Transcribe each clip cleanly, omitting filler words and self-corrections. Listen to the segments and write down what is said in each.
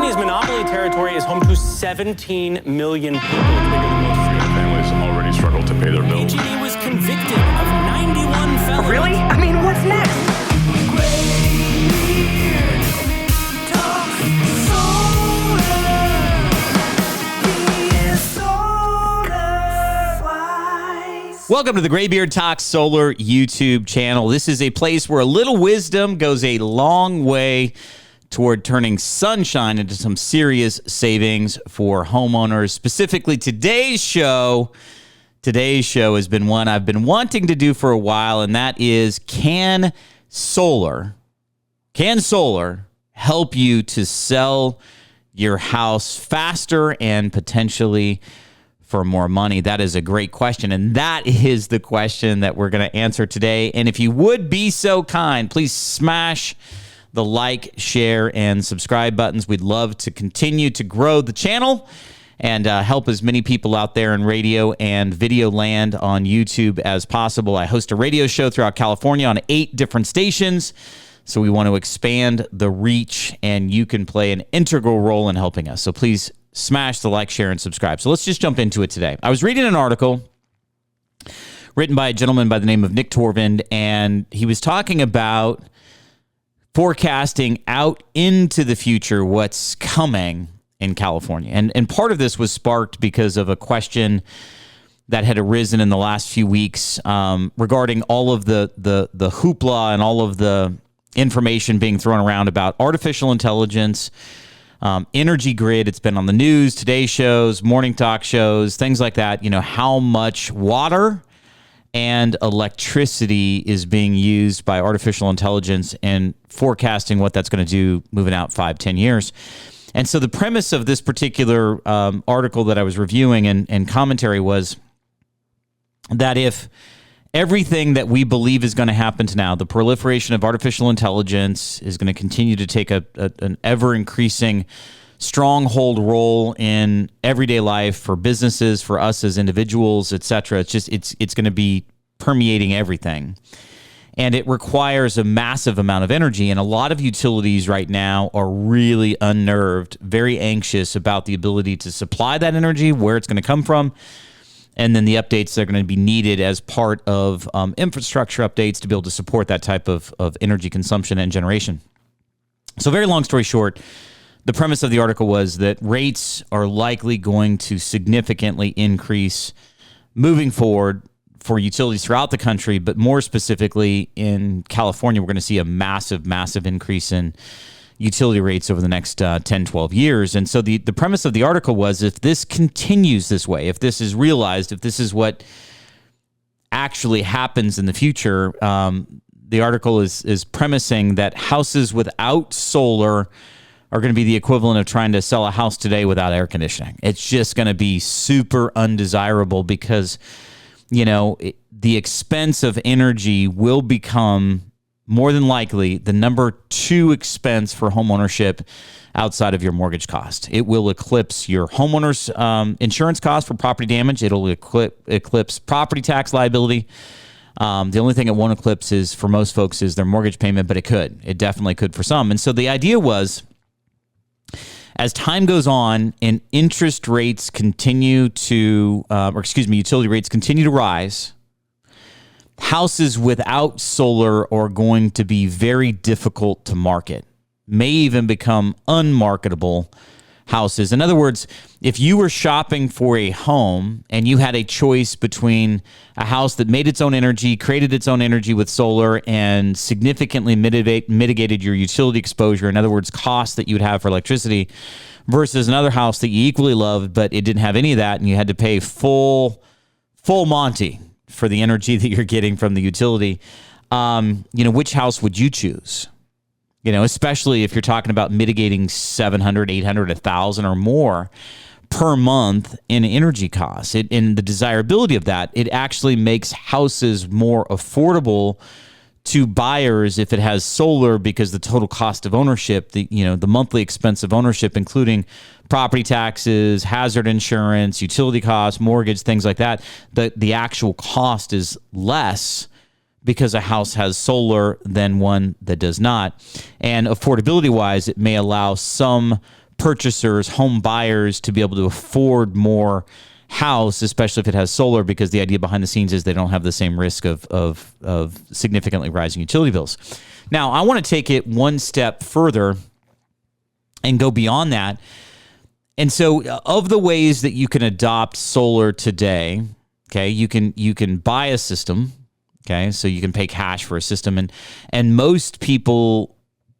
California's monopoly territory is home to 17 million people. Families already struggle to pay their bills. PG&E was convicted of 91 felonies. Really? I mean, what's next? Welcome to the Graybeard Talks Solar YouTube channel. This is a place where a little wisdom goes a long way toward turning sunshine into some serious savings for homeowners. Specifically, today's show has been one I've been wanting to do for a while, and that is, can solar help you to sell your house faster and potentially for more money? That is a great question, and that is the question that we're going to answer today. And if you would be so kind, please smash the like, share, and subscribe buttons. We'd love to continue to grow the channel and help as many people out there in radio and video land on YouTube as possible. I host a radio show throughout California on 8 different stations, so we want to expand the reach, and you can play an integral role in helping us. So please smash the like, share, and subscribe. So let's just jump into it today. I was reading an article written by a gentleman by the name of Nick Torvind, and he was talking about forecasting out into the future what's coming in California. And part of this was sparked because of a question that had arisen in the last few weeks regarding all of the hoopla and all of the information being thrown around about artificial intelligence, energy grid. It's been on the news, Today shows, morning talk shows, things like that. You know, how much water and electricity is being used by artificial intelligence and forecasting what that's going to do moving out 5-10 years. And so the premise of this particular article that I was reviewing and commentary was that if everything that we believe is going to happen to now, the proliferation of artificial intelligence is going to continue to take an ever-increasing stronghold role in everyday life for businesses, for us as individuals, et cetera. It's going to be permeating everything. And it requires a massive amount of energy. And a lot of utilities right now are really unnerved, very anxious about the ability to supply that energy, where it's going to come from, and then the updates that are going to be needed as part of infrastructure updates to be able to support that type of energy consumption and generation. So very long story short, the premise of the article was that rates are likely going to significantly increase moving forward for utilities throughout the country, but more specifically in California, we're going to see a massive, massive increase in utility rates over the next 10, 12 years. And so the premise of the article was, if this continues this way, if this is realized, if this is what actually happens in the future, the article is premising that houses without solar are going to be the equivalent of trying to sell a house today without air conditioning. It's just going to be super undesirable because, you know, the expense of energy will become more than likely the number 2 expense for homeownership outside of your mortgage cost. It will eclipse your homeowner's insurance cost for property damage. It'll eclipse property tax liability. The only thing it won't eclipse is, for most folks, is their mortgage payment, but it could. It definitely could for some. And so the idea was, as time goes on and interest rates continue to, utility rates continue to rise, houses without solar are going to be very difficult to market, may even become unmarketable houses. In other words, if you were shopping for a home and you had a choice between a house that made its own energy, created its own energy with solar, and significantly mitigated your utility exposure, in other words, costs that you would have for electricity, versus another house that you equally loved, but it didn't have any of that, and you had to pay full Monty for the energy that you're getting from the utility, which house would you choose? You know, especially if you're talking about mitigating $700, $800, $1,000 or more per month in energy costs. And the desirability of that, it actually makes houses more affordable to buyers if it has solar, because the total cost of ownership, the monthly expense of ownership, including property taxes, hazard insurance, utility costs, mortgage, things like that, the actual cost is less because a house has solar than one that does not. And affordability-wise, it may allow some purchasers, home buyers to be able to afford more house, especially if it has solar, because the idea behind the scenes is they don't have the same risk of significantly rising utility bills. Now, I want to take it one step further and go beyond that. And so of the ways that you can adopt solar today, okay, you can buy a system, okay, so you can pay cash for a system, and most people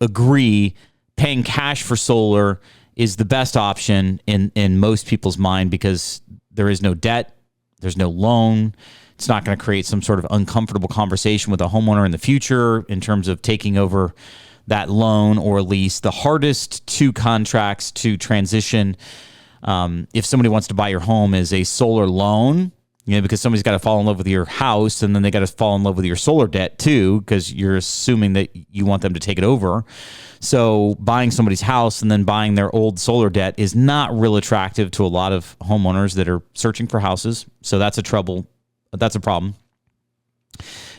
agree paying cash for solar is the best option in most people's mind, because there is no debt, there's no loan. It's not going to create some sort of uncomfortable conversation with a homeowner in the future in terms of taking over that loan or lease. The hardest two contracts to transition, if somebody wants to buy your home, is a solar loan, because somebody's got to fall in love with your house, and then they got to fall in love with your solar debt too, because you're assuming that you want them to take it over. So buying somebody's house and then buying their old solar debt is not real attractive to a lot of homeowners that are searching for houses. So that's a problem.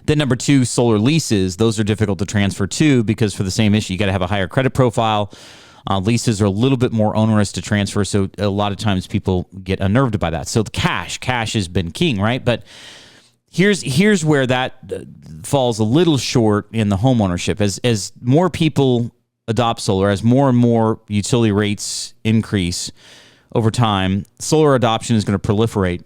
Then number two, solar leases. Those are difficult to transfer too, because for the same issue, you got to have a higher credit profile. Leases are a little bit more onerous to transfer, so a lot of times people get unnerved by that. So the cash has been king, right? But here's where that falls a little short in the homeownership. As more people adopt solar, as more and more utility rates increase over time, solar adoption is going to proliferate.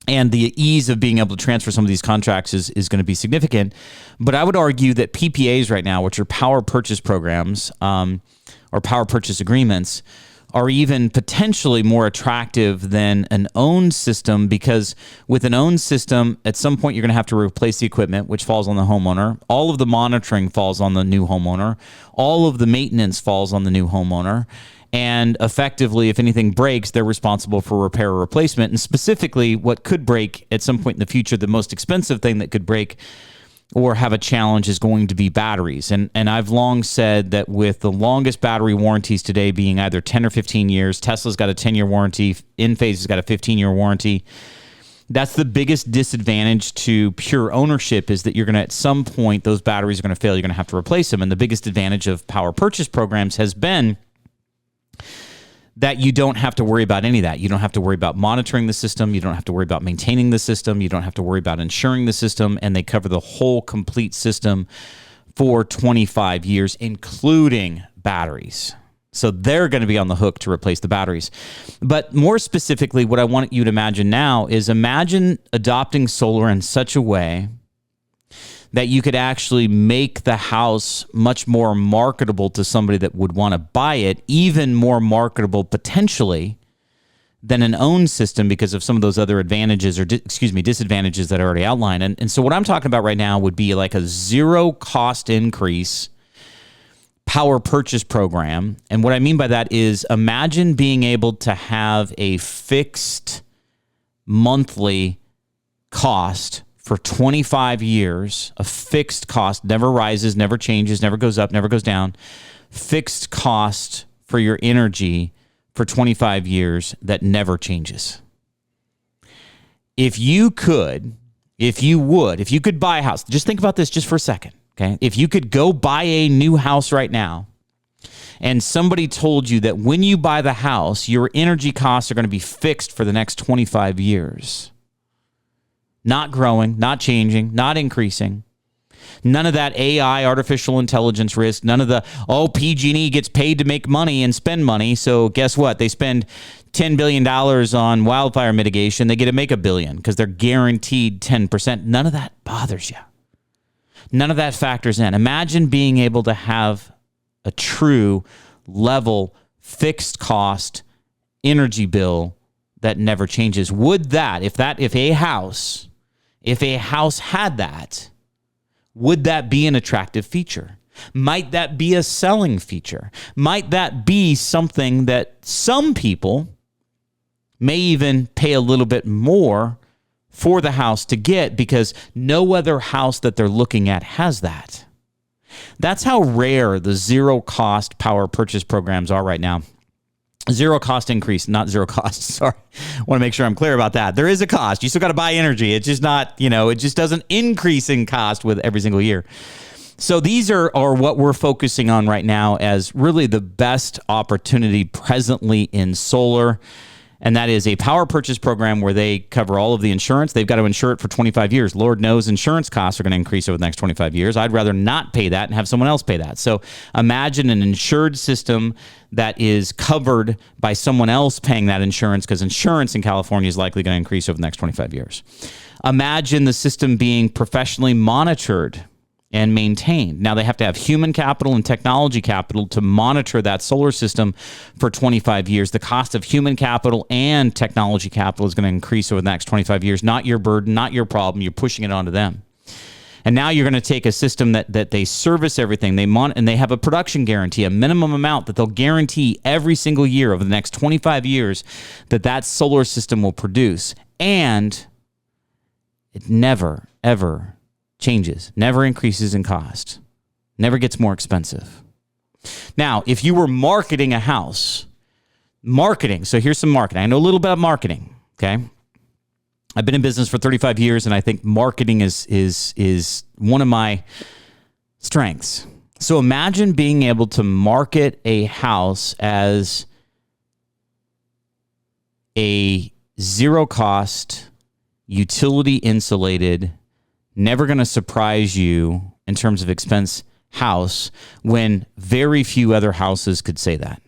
And the ease of being able to transfer some of these contracts is going to be significant. But I would argue that PPAs right now, which are power purchase programs or power purchase agreements, are even potentially more attractive than an owned system, because with an owned system, at some point you're going to have to replace the equipment, which falls on the homeowner. All of the monitoring falls on the new homeowner. All of the maintenance falls on the new homeowner. And effectively, if anything breaks, they're responsible for repair or replacement. And specifically, what could break at some point in the future, the most expensive thing that could break or have a challenge is going to be batteries. And I've long said that with the longest battery warranties today being either 10 or 15 years, Tesla's got a 10-year warranty, Enphase has got a 15-year warranty. That's the biggest disadvantage to pure ownership, is that you're going to, at some point, those batteries are going to fail. You're going to have to replace them. And the biggest advantage of power purchase programs has been that you don't have to worry about any of that. You don't have to worry about monitoring the system. You don't have to worry about maintaining the system. You don't have to worry about insuring the system. And they cover the whole complete system for 25 years, including batteries. So they're going to be on the hook to replace the batteries. But more specifically, what I want you to imagine now is imagine adopting solar in such a way that you could actually make the house much more marketable to somebody that would want to buy it, even more marketable potentially than an owned system, because of some of those other advantages or disadvantages that I already outlined. And so what I'm talking about right now would be like a zero cost increase power purchase program. And what I mean by that is, imagine being able to have a fixed monthly cost for 25 years, a fixed cost, never rises, never changes, never goes up, never goes down, fixed cost for your energy for 25 years that never changes. If you could buy a house, just think about this just for a second, okay? If you could go buy a new house right now, and somebody told you that when you buy the house, your energy costs are going to be fixed for the next 25 years. Not growing, not changing, not increasing. None of that AI, artificial intelligence risk. None of the, PG&E gets paid to make money and spend money. So guess what? They spend $10 billion on wildfire mitigation. They get to make $1 billion because they're guaranteed 10%. None of that bothers you. None of that factors in. Imagine being able to have a true level fixed cost energy bill that never changes. Would that, if a house had that, would that be an attractive feature? Might that be a selling feature? Might that be something that some people may even pay a little bit more for the house to get, because no other house that they're looking at has that? That's how rare the zero cost power purchase programs are right now. Zero cost increase, not zero cost. Sorry. I want to make sure I'm clear about that. There is a cost. You still got to buy energy. It's just not, it just doesn't increase in cost with every single year. So these are what we're focusing on right now as really the best opportunity presently in solar. And that is a power purchase program where they cover all of the insurance. They've got to insure it for 25 years. Lord knows insurance costs are going to increase over the next 25 years. I'd rather not pay that and have someone else pay that. So imagine an insured system that is covered by someone else paying that insurance, because insurance in California is likely going to increase over the next 25 years. Imagine the system being professionally monitored and maintained. Now, they have to have human capital and technology capital to monitor that solar system for 25 years. The cost of human capital and technology capital is going to increase over the next 25 years. Not your burden, not your problem. You're pushing it onto them. And now you're going to take a system that they service everything. And they have a production guarantee, a minimum amount that they'll guarantee every single year over the next 25 years that solar system will produce. And it never, ever changes, never increases in cost, never gets more expensive. Now, if you were marketing a house, so here's some marketing. I know a little bit about marketing, okay? I've been in business for 35 years, and I think marketing is one of my strengths. So imagine being able to market a house as a zero-cost, utility-insulated, never going to surprise you in terms of expense house when very few other houses could say that.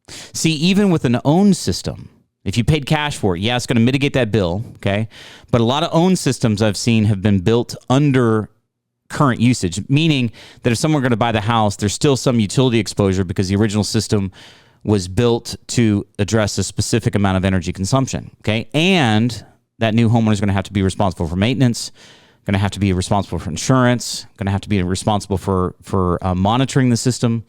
See, even with an owned system, if you paid cash for it, yeah, it's going to mitigate that bill, okay? But a lot of owned systems I've seen have been built under current usage, meaning that if someone were going to buy the house, there's still some utility exposure because the original system was built to address a specific amount of energy consumption, okay? And that new homeowner is going to have to be responsible for maintenance, going to have to be responsible for insurance, going to have to be responsible for monitoring the system,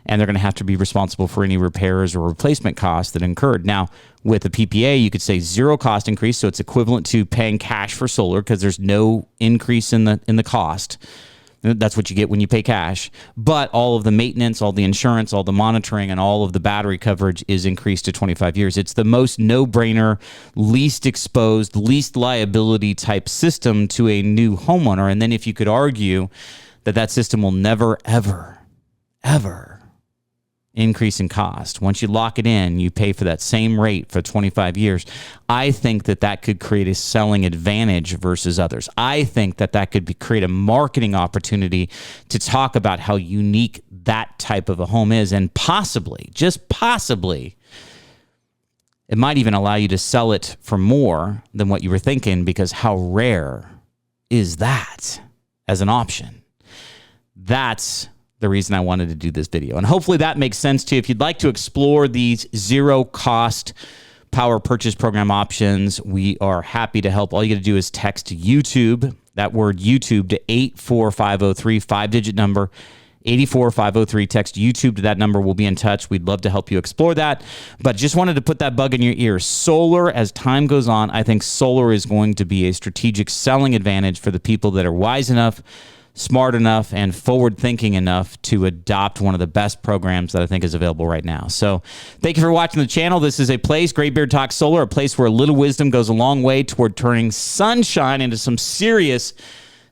and they're going to have to be responsible for any repairs or replacement costs that incurred. Now, with a PPA, you could say zero cost increase, so it's equivalent to paying cash for solar because there's no increase in the cost. That's what you get when you pay cash. But all of the maintenance, all the insurance, all the monitoring, and all of the battery coverage is increased to 25 years. It's the most no-brainer, least exposed, least liability type system to a new homeowner. And then if you could argue that system will never, ever, ever increase in cost. Once you lock it in, you pay for that same rate for 25 years. I think that could create a selling advantage versus others. I think that could create a marketing opportunity to talk about how unique that type of a home is, and possibly, just possibly, it might even allow you to sell it for more than what you were thinking, because how rare is that as an option? That's the reason I wanted to do this video. And hopefully that makes sense to you. If you'd like to explore these zero cost power purchase program options, we are happy to help. All you got to do is text YouTube, that word YouTube, to 84503, 5-digit number, 84503. Text YouTube to that number. We'll be in touch. We'd love to help you explore that. But just wanted to put that bug in your ear. Solar, as time goes on, I think solar is going to be a strategic selling advantage for the people that are wise enough, smart enough, and forward-thinking enough to adopt one of the best programs that I think is available right now. So thank you for watching the channel. This is a place, Graybeard Talks Solar, a place where a little wisdom goes a long way toward turning sunshine into some serious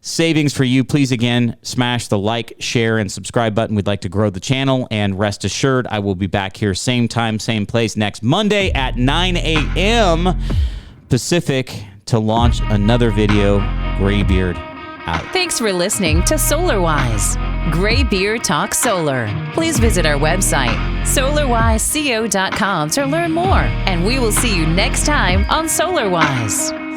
savings for you. Please, again, smash the like, share, and subscribe button. We'd like to grow the channel, and rest assured, I will be back here same time, same place next Monday at 9 a.m. Pacific to launch another video. Graybeard out. Thanks for listening to SolarWise. Graybeard Talks Solar. Please visit our website, solarwiseco.com, to learn more. And we will see you next time on SolarWise.